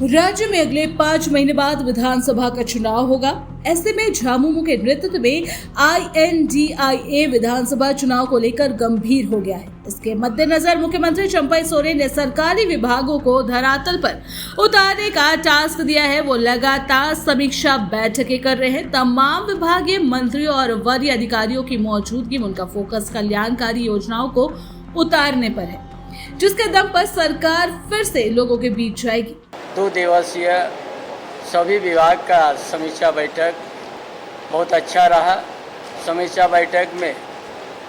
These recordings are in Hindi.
राज्य में अगले 5 महीने बाद विधानसभा का चुनाव होगा। ऐसे में झामुमो के नेतृत्व में INDIA विधानसभा चुनाव को लेकर गंभीर हो गया है। इसके मद्देनजर मुख्यमंत्री चंपई सोरेन ने सरकारी विभागों को धरातल पर उतारने का टास्क दिया है। वो लगातार समीक्षा बैठकें कर रहे हैं। तमाम विभागीय मंत्रियों और वरीय अधिकारियों की मौजूदगी में उनका फोकस कल्याणकारी योजनाओं को उतारने पर है, जिसके दम पर सरकार फिर से लोगों के बीच जाएगी। 2 दिवसीय सभी विभाग का समीक्षा बैठक बहुत अच्छा रहा। समीक्षा बैठक में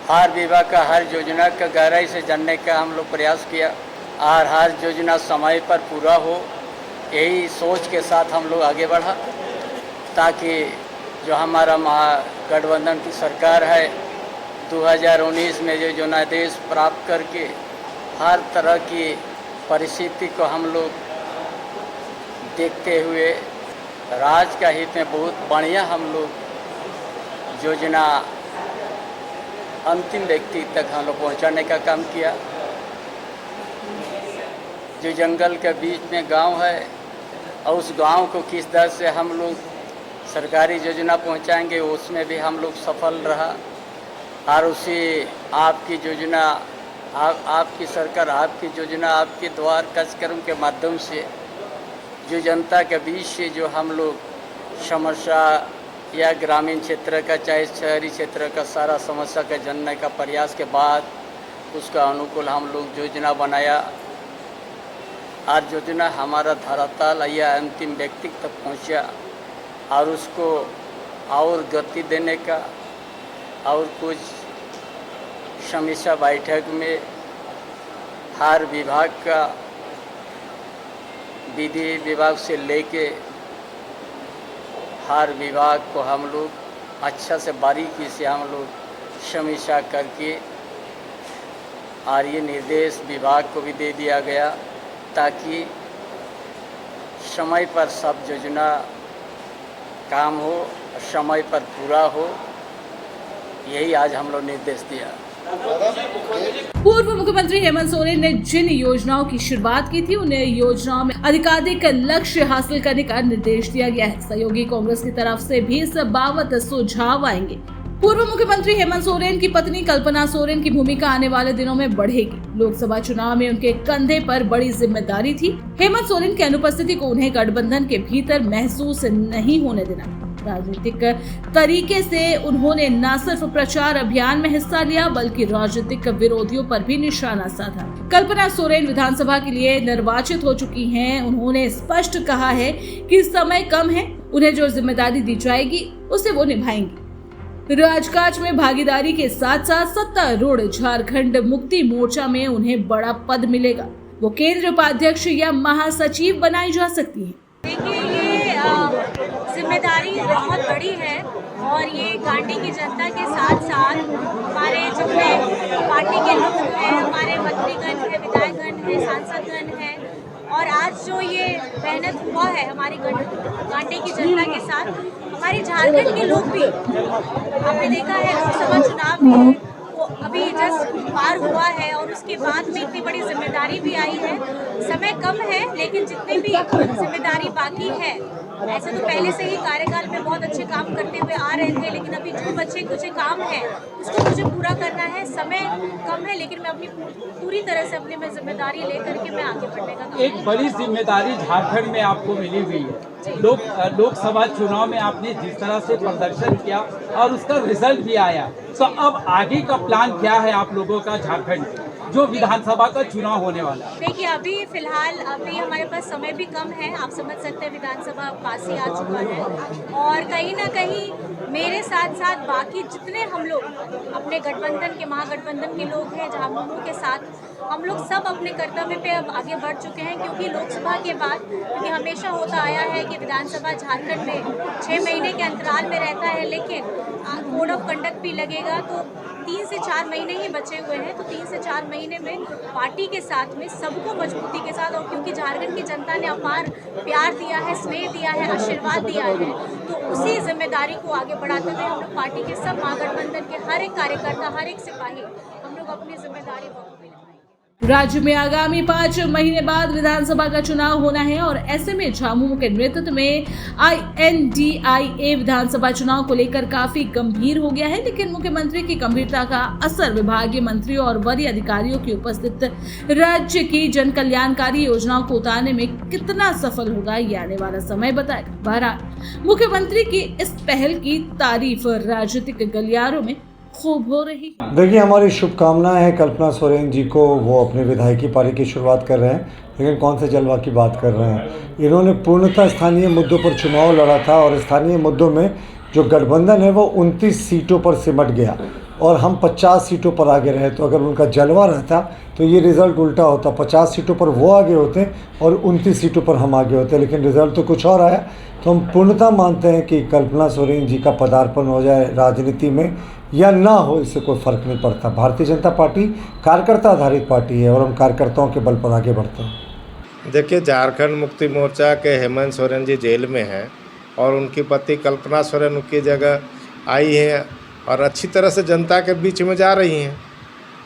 हर विभाग का हर योजना का गहराई से जानने का हम लोग प्रयास किया और हर योजना समय पर पूरा हो, यही सोच के साथ हम लोग आगे बढ़ा, ताकि जो हमारा महागठबंधन की सरकार है 2019 में जो जनादेश प्राप्त करके हर तरह की परिस्थिति को हम लोग देखते हुए राज्य का हित में बहुत बढ़िया हम लोग योजना अंतिम व्यक्ति तक हम लोग पहुँचाने का काम किया। जो जंगल के बीच में गांव है और उस गांव को किस तरह से हम लोग सरकारी योजना पहुंचाएंगे, उसमें भी हम लोग सफल रहा। और उसी आपकी योजना आपकी सरकार आपकी योजना आपके द्वार कार्यक्रम के माध्यम से जो जनता के बीच से जो हम लोग समस्या या ग्रामीण क्षेत्र का चाहे शहरी क्षेत्र का सारा समस्या का जानने का प्रयास के बाद उसका अनुकूल हम लोग योजना बनाया और योजना हमारा धरातल या अंतिम व्यक्ति तक पहुंचा और उसको और गति देने का और कुछ समीक्षा बैठक में हर विभाग का विधि विभाग से लेके हर विभाग को हम लोग अच्छा से बारीकी से हम लोग समीक्षा करके और ये निर्देश विभाग को भी दे दिया गया ताकि समय पर सब योजना काम हो और समय पर पूरा हो। यही आज हम लोग निर्देश दिया। पूर्व मुख्यमंत्री हेमंत सोरेन ने जिन योजनाओं की शुरुआत की थी, उन्हें योजनाओं में अधिकाधिक लक्ष्य हासिल करने का निर्देश दिया गया है। सहयोगी कांग्रेस की तरफ से भी इस बाबत सुझाव आएंगे। पूर्व मुख्यमंत्री हेमंत सोरेन की पत्नी कल्पना सोरेन की भूमिका आने वाले दिनों में बढ़ेगी। लोकसभा चुनाव में उनके कंधे पर बड़ी जिम्मेदारी थी। हेमंत सोरेन की अनुपस्थिति को उन्हें गठबंधन के भीतर महसूस नहीं होने देना। राजनीतिक तरीके से उन्होंने न सिर्फ प्रचार अभियान में हिस्सा लिया बल्कि राजनीतिक विरोधियों पर भी निशाना साधा। कल्पना सोरेन विधानसभा के लिए निर्वाचित हो चुकी हैं। उन्होंने स्पष्ट कहा है कि समय कम है, उन्हें जो जिम्मेदारी दी जाएगी उसे वो निभाएंगी। राजकाज में भागीदारी के साथ साथ सत्तारूढ़ झारखंड मुक्ति मोर्चा में उन्हें बड़ा पद मिलेगा। वो केंद्रीय उपाध्यक्ष या महासचिव बनाई जा सकती है। जिम्मेदारी बहुत बड़ी है और ये घाटी की जनता के साथ साथ हमारे जितने पार्टी के लोग हैं, हमारे मंत्रीगण हैं, विधायकगण हैं, सांसदगण हैं, और आज जो ये मेहनत हुआ है हमारी घाटी की जनता के साथ, हमारे झारखंड के लोग भी, आपने देखा है लोकसभा चुनाव में वो अभी जस्ट पार हुआ है और उसके बाद में इतनी बड़ी जिम्मेदारी भी आई है। समय कम है लेकिन जितनी भी जिम्मेदारी बाकी है, ऐसे तो पहले से ही कार्यकाल में बहुत अच्छे काम करते हुए आ रहे थे, लेकिन अभी जो बच्चे कुछ काम है उसको मुझे पूरा करना है। समय कम है लेकिन मैं अपनी पूरी तरह से अपनी मैं जिम्मेदारी लेकर के मैं आगे बढ़ने का काम। एक बड़ी जिम्मेदारी झारखंड में आपको मिली हुई है। लोकसभा चुनाव में आपने जिस तरह से प्रदर्शन किया और उसका रिजल्ट भी आया, तो अब आगे का प्लान क्या है आप लोगों का झारखंड जो विधानसभा का चुनाव होने वाला है? देखिए अभी फिलहाल हमारे पास समय भी कम है, आप समझ सकते हैं विधानसभा पास ही आ चुका है और कहीं ना कहीं मेरे साथ साथ बाकी जितने हम लोग अपने गठबंधन के महागठबंधन के लोग हैं झामुमो के साथ, हम लोग सब अपने कर्तव्य पे अब आगे बढ़ चुके हैं। क्योंकि लोकसभा के बाद क्योंकि हमेशा होता आया है कि विधानसभा झारखंड में 6 महीने के अंतराल में रहता है, लेकिन कोड ऑफ कंडक्ट भी लगेगा तो 3 से 4 महीने ही बचे हुए हैं। तो 3 से 4 महीने में पार्टी के साथ में सबको मजबूती के साथ, और क्योंकि झारखंड की जनता ने अपार प्यार दिया है, स्नेह दिया है, आशीर्वाद दिया है, तो उसी जिम्मेदारी को आगे बढ़ाते हुए हम लोग पार्टी के सब महागठबंधन के हर एक कार्यकर्ता, हर एक सिपाही, हम लोग अपनी जिम्मेदारी बखूबी निभाएंगे। राज्य में आगामी 5 महीने बाद विधानसभा का चुनाव होना है और ऐसे में झामुमो के नेतृत्व में INDIA विधानसभा चुनाव को लेकर काफी गंभीर हो गया है। लेकिन मुख्यमंत्री की गंभीरता का असर विभागीय मंत्रियों और वरीय अधिकारियों की उपस्थित राज्य की जन कल्याणकारी योजनाओं को उतारने में कितना सफल होगा, ये आने वाला समय बताएगा। बहरहाल मुख्यमंत्री की इस पहल की तारीफ राजनीतिक गलियारों में खूब हो रही। देखिए, हमारी शुभकामनाएं हैं कल्पना सोरेन जी को। वो अपने विधायकी पारी की शुरुआत कर रहे हैं, लेकिन कौन से जलवा की बात कर रहे हैं। इन्होंने पूर्णतः स्थानीय मुद्दों पर चुनाव लड़ा था और स्थानीय मुद्दों में जो गठबंधन है वो 29 सीटों पर सिमट गया और हम 50 सीटों पर आगे रहे। तो अगर उनका जलवा रहता तो ये रिज़ल्ट उल्टा होता, 50 सीटों पर वो आगे होते और 29 सीटों पर हम आगे होते, लेकिन रिज़ल्ट तो कुछ और आया। तो हम पूर्णतः मानते हैं कि कल्पना सोरेन जी का पदार्पण हो जाए राजनीति में या ना हो, इससे कोई फ़र्क नहीं पड़ता। भारतीय जनता पार्टी कार्यकर्ता आधारित पार्टी है और हम कार्यकर्ताओं के बल पर आगे बढ़ते हैं। देखिए, झारखंड मुक्ति मोर्चा के हेमंत सोरेन जी जेल में हैं और उनकी पत्नी कल्पना सोरेन उनकी जगह आई हैं और अच्छी तरह से जनता के बीच में जा रही हैं।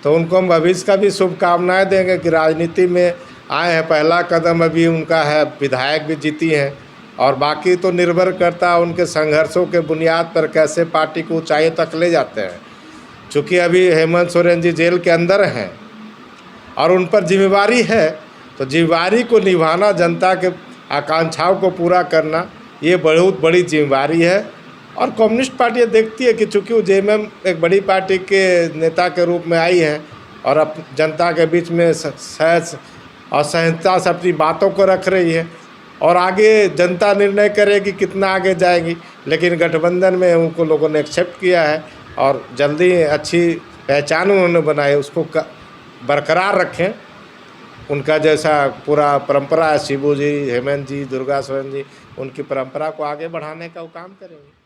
तो उनको हम भविष्य का भी शुभकामनाएं देंगे कि राजनीति में आए हैं। पहला कदम अभी उनका है, विधायक भी जीती हैं और बाकी तो निर्भर करता उनके संघर्षों के बुनियाद पर कैसे पार्टी को ऊंचाई तक ले जाते हैं। चूँकि अभी हेमंत सोरेन जी जेल के अंदर हैं और उन पर जिम्मेवारी है, तो जिम्मेवारी को निभाना, जनता के आकांक्षाओं को पूरा करना, ये बहुत बड़ी जिम्मेवारी है। और कम्युनिस्ट पार्टी ये देखती है कि चूँकि वो जेएमएम एक बड़ी पार्टी के नेता के रूप में आई हैं और अब जनता के बीच में सहज और सहजता से अपनी बातों को रख रही है और आगे जनता निर्णय करेगी कितना आगे जाएगी। लेकिन गठबंधन में उनको लोगों ने एक्सेप्ट किया है और जल्दी अच्छी पहचान उन्होंने बनाई, उसको बरकरार रखें। उनका जैसा पूरा परंपरा है, शिबू जी, हेमंत जी, दुर्गा सोरेन जी, उनकी परंपरा को आगे बढ़ाने का वो काम करेंगे।